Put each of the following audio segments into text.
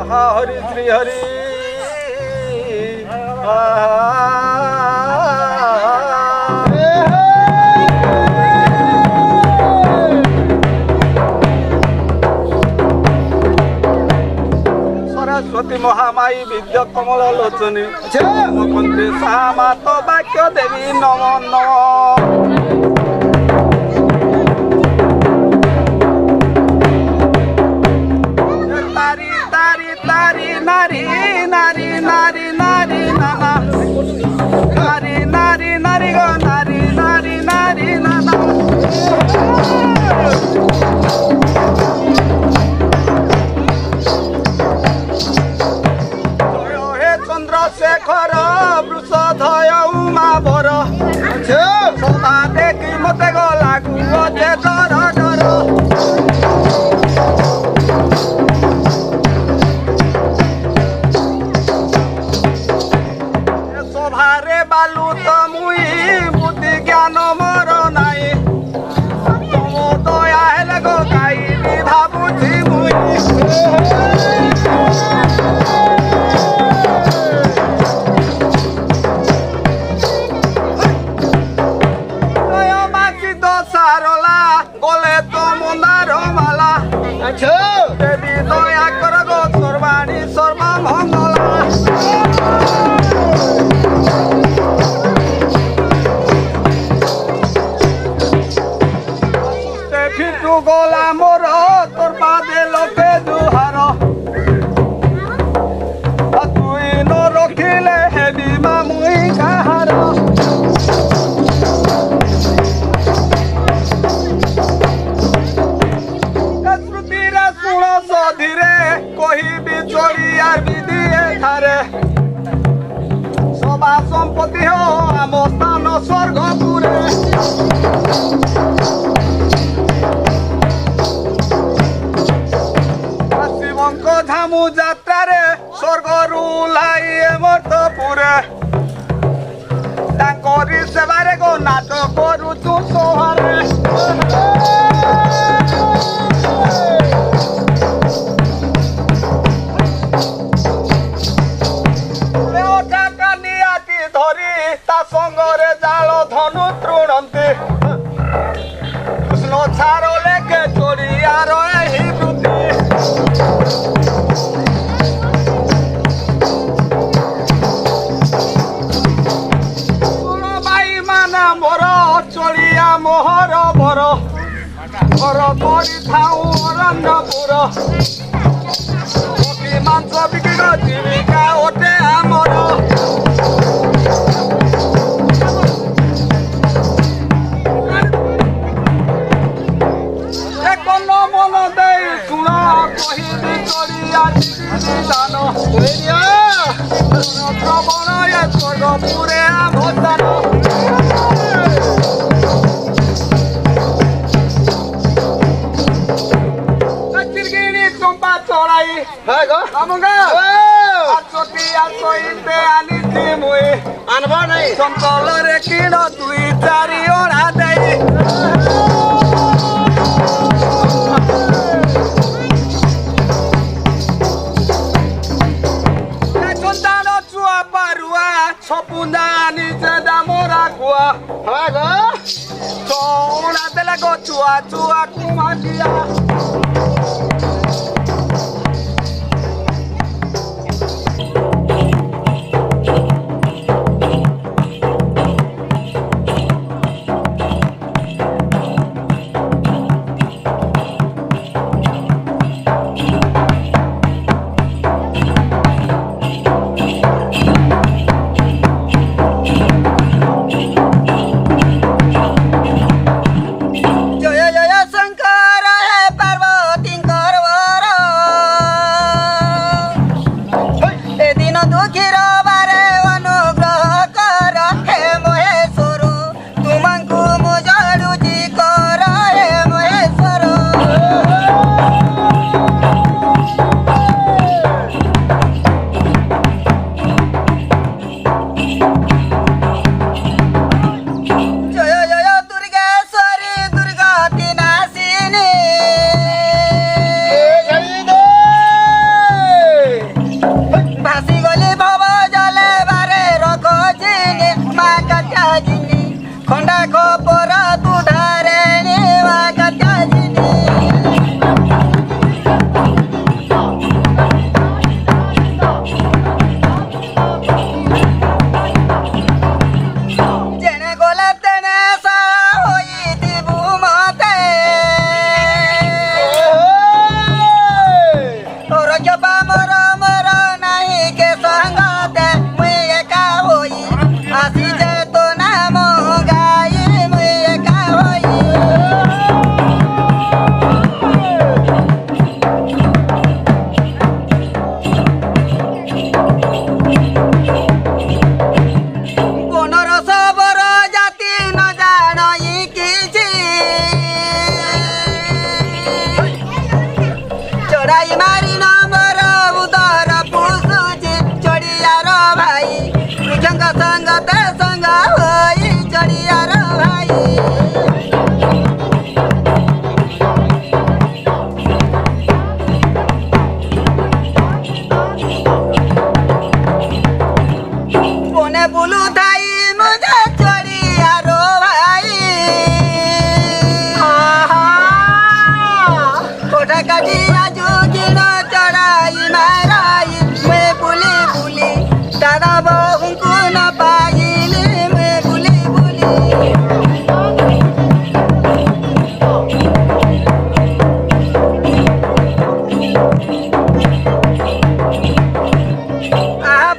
हरि श्री हरि सरस्वती महामाई विद्या कमल लोचनी मुकुंदी श्यामा तो वाक्य देवी नमो नमः। नारी नारी नारी नारी नाना नारी नारी नारी गो नारी नारी नारी नाना जय हे चंद्रशेखर वृषधय उमा बर सदा देखी मते गो लागू जे डर डर भारे बालू तो मुई बुद्धि ज्ञान मोर नाई तुम दया हेले गो गाई भाबुझी मुई मासी तो सारला बोले तो मुंदार माला देवी दया कर गो सर्वाणी सर्वा मंगला गोला मोर तोर पादे लोके दुहार तुई न रखिले हेबी मामुई काहार श्रुतिरे सुण सधीरे कहिबी चोरिया विधि एठारे सभा संपत्ति हो आम स्थान स्वर्गपुरे धामु जात्रा रे स्वर्ग रुलाई मर्तपुरे तांकरी सेवारे गो नाच करू तू सोहरे नियाती धरी ता संगरे जाल धनु तृणंती कृष्ण छार लेके चोरियार एही वृत्ति चलिया मोहर भर घर करी थाऊ अरण्यपुर पक्षी मांस बिक्री जीविका ओटे आमर एक मन दे शुण कहि चलिया दान प्रबण ये स्वर्गपुरे आभोदान चढ़ाई आनब नहीं चंचल रे किण दुई चारि ओढ़ा दे सन्तान चुआ पारुआ छपुना निजे दामरा गुआ चौड़ा देला गो चुआ चुआ कुमा दिया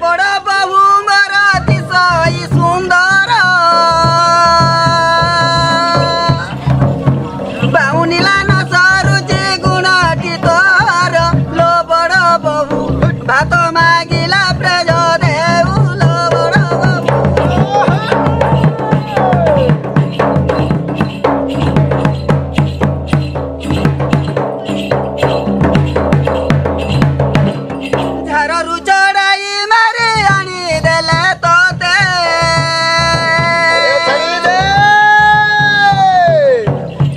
ବଡ଼ ବହୁ ମୋର ଦିଶଇ ସୁନ୍ଦର ବାଉନିଲା ନ ସରୁଛି ଗୁଣଟି ତୋର ଲୋ ବଡ଼ ବହୁ ଭାତ ମାଗିଲା ପ୍ରେଜ ଦେଉ ଲୋ ବଡ଼ ଝାରରୁ ଚଢ଼ାଇ ମାରି ଆଣିଦେଲେ ତୋତେ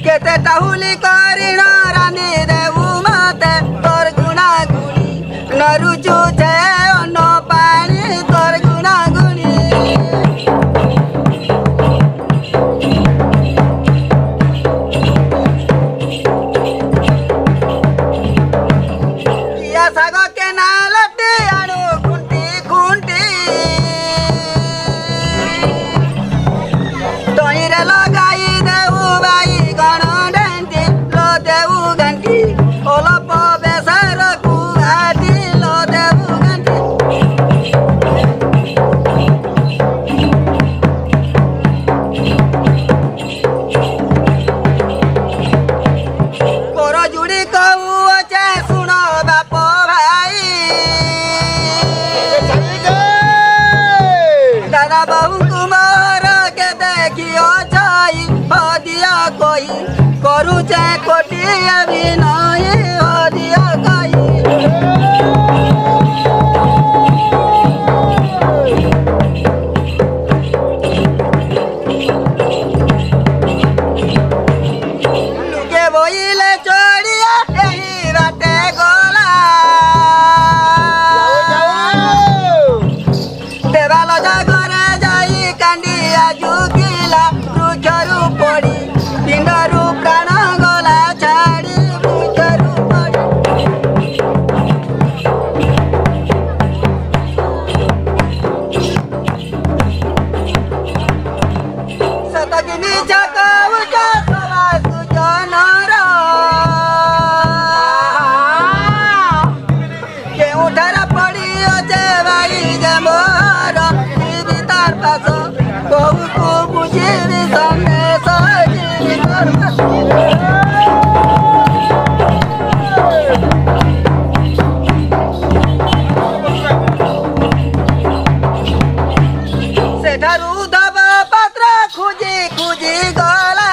କେତେ ଟାହୁଲି କରିଣ ରାନ୍ଧି ଦେବୁ ମତେ ତୋର ଗୁଣା ଗୁଣି ନରୁଚୁ ଯେ ଅନ୍ନ ପାଣି ତୋର ଗୁଣା ଗୁଣି କିଆ ଶାଗ କେନାଲଟି ଆଣୁ ଖୁଣ୍ଟି ଖୁଣ୍ଟି ତଇଁରେ ଲଗାଇ ଦେଉ ବାଇଗଣ ଡେଣ୍ଟି ଲୋ ଦେଉ ଘାଣ୍ଟି ଅଳପ ବେସରକୁ ଘାଟି ଲୋ ଦେବୁ ଘାଣ୍ଟି କର ଯୁଡ଼ି କହୁଅଛେ ଶୁଣ ବାପ ଭାଇ ଦାଦା ବାବୁଙ୍କୁ ମୋର କେତେ କିଅ ଛାଇ ହଦିଆ କହି କରୁଛେ କୋଟିଏ ବି ନଇ ହଦିଆ କହି ଟିକେ ବୋଇଲେ ଚଢ଼ିଆ ଏହି ବାଟେ ଗଲା ଦେବାଲ ଜାଗରେ ଯାଇ କାଣ୍ଡିଆ ଝୁକିଲା ବୃକ୍ଷରୁ ପଡ଼ି ପିଣ୍ଡରୁ ପ୍ରାଣ ଗଲା ଛାଡ଼ି ବୃକ୍ଷରୁ ପଡ଼ି ସତକି ନିଜ କହୁଛ ସବାସୁ ଜନର କେଉଁଠାରେ ପଡ଼ିଅଛେ ଭାଇ ଯେ ମୋର ଯିବି ତାର ପାଶ କହୁକୁ ବୁଝିବି ସନ୍ଦେଶ ଯିବି ତୋର ପାଶ ସେଠାରୁ ଧବ ପାତ୍ର ଖୋଜି ଖୋଜି ଗଲା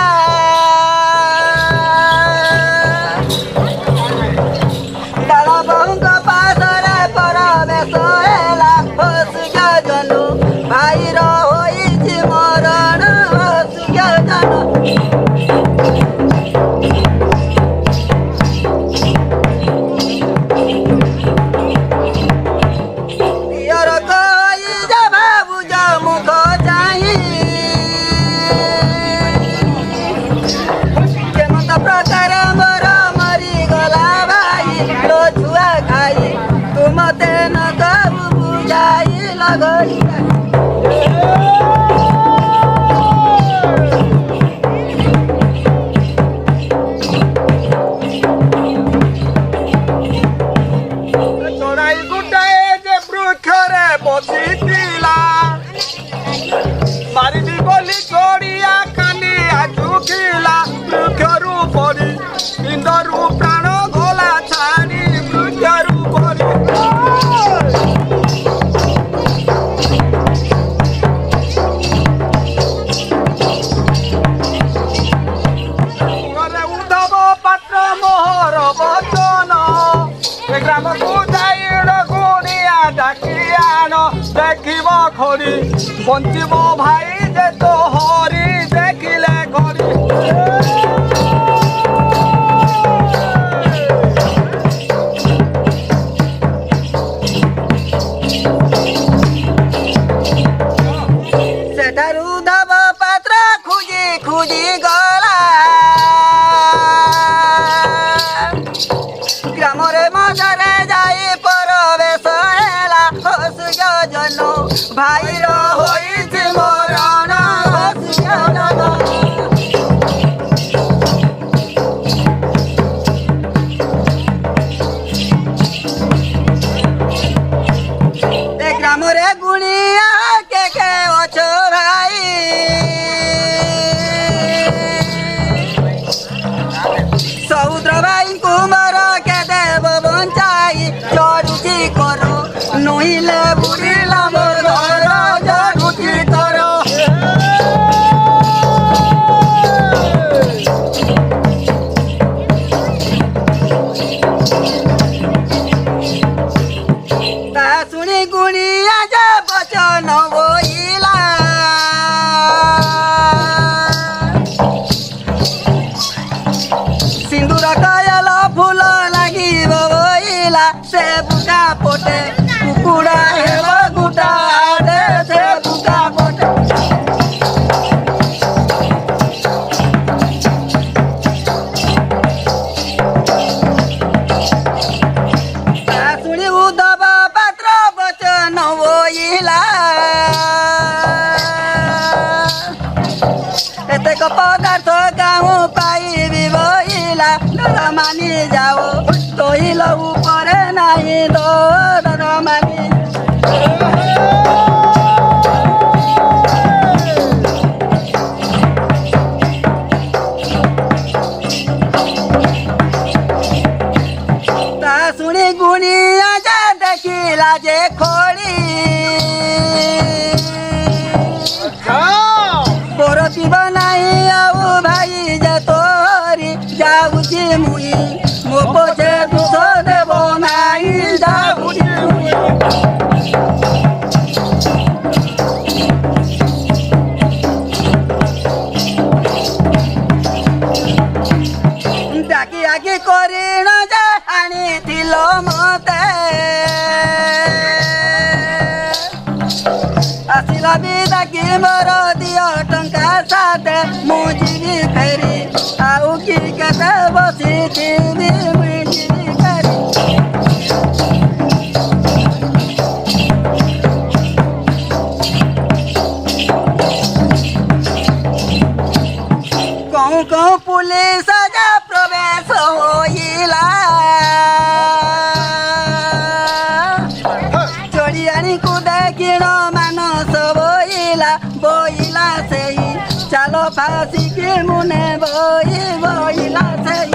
ଡାଳ ବହୁଙ୍କ ପାଶରେ ପରବେଶ ହେଲା ହସୁଜ୍ଞ ଜନୁ ଭାଇର ହୋଇଛି ମରଣ ହସୁଜ୍ଞ ଜନୁ ଦିଅର କହି ଯେ ଭାବୁଛ ମୁଖ ଚାହିଁ କେମନ୍ତ ପ୍ରକାର ମୋର ମରିଗଲା ଭାଇ ଲୋ ଛୁଆ ଖାଇ ତୁ ମତେ ନ କବୁ ବୁଝାଇ ଲଗଇ ଚଢ଼ାଇ ଗୋଟାଏ ଯେ ବୃକ୍ଷରେ ବସିଥିଲା ମାରିବି ବୋଲି ଚଢ଼ିଆ କାନିଆ ଝୁକିଲା ବୃକ୍ଷରୁ ପଡ଼ି ପିଣ୍ଡରୁ ପ୍ରାଣ ଗଲା ଛାଡ଼ି ବୃକ୍ଷରୁ ପଡ଼ି ଘରେ ଉଦ୍ଧବ ପାତ୍ର ମୋହର ବଚନ ଏ ଗ୍ରାମକୁ ଯାଇ ଗୁଣିଆ ଡାକି ଆଣ ଦେଖିବ ଖରି ବଞ୍ଚିବ ଭାଇ ଯେ ତ ହରି ଦେଖିଲେ ଖରି ସେଠାରୁ ଧବ ପାତ୍ର ଖୋଜି ଖୋଜି ଗଲା ଗ୍ରାମରେ ମଜାରେ ଯାଇ ପରବେଶ ହେଲା ହସୁଜ୍ଞ ଜନ ଭାଇର ହୋଇଛି ମରଣ ହସୁଜ୍ଞ ଜନ ବୁଡ଼ିଲା ମୋର ଘର ଜାଗୁଛି ତର ତା ଶୁଣି ଗୁଣିଆ ଯେ ବଚନ ବୋଇଲା ସିନ୍ଦୁର କୟଲ ଫୁଲ ଲାଗିବ ବୋଇଲା ସେ ବୁକା ପଟେ କୁକୁଡ଼ା ହେବ ଗୁଟା ଆଡ଼େ ସେ ବୁକା ପଟେ ତା ଶୁଣି ଉଦ୍ଧବ ପାତ୍ର ବଚନ ବୋଇଲା ଏତେକ ପଦାର୍ଥ ଗାଉଁ ପାଇବି ବୋଇଲା ଡର ମାନି ଯାଅ ତୋଇଲ ଉପରେ ନାହିଁ ଡର ମାନି ତା ଶୁଣି ଗୁଣିଆ ଯେ ଦେଖିଲା ଯେ ଖୋଳି ପରତିବ ନାହିଁ ଆଉ ଭାଇ ଯେ ତୋରି ଯାଉଛି ମୁଇଁ ମୋ ପଛେ ଦୁଃଖ ଦେବ ନାହିଁ ଯାଉଛି ମୁଇଁ ଡାକି ଆକି କରିଣ ଯେ ଆଣିଥିଲ ମତେ ଆସିଲା ବି ଡାକି ମୋର ଦିଅ ଟଙ୍କା ସାଥେ ମୁଁ ଯିବି ଫେରି ଆଉ କି କେତେ ବସିଥିବି ମୁଁ ଯିବି ଫେରି କହୁଁ କହୁଁ ପୁଲିସ ଯେ ପ୍ରବେଶ ହୋଇଲା ଚଢ଼ିଆଣିକୁ ଦେଖିଣ ମାନସ ବୋଇଲା ସେଇ ଚାଲ ଫାସିକି ମୁନେ ବୋଇଲା ସେଇ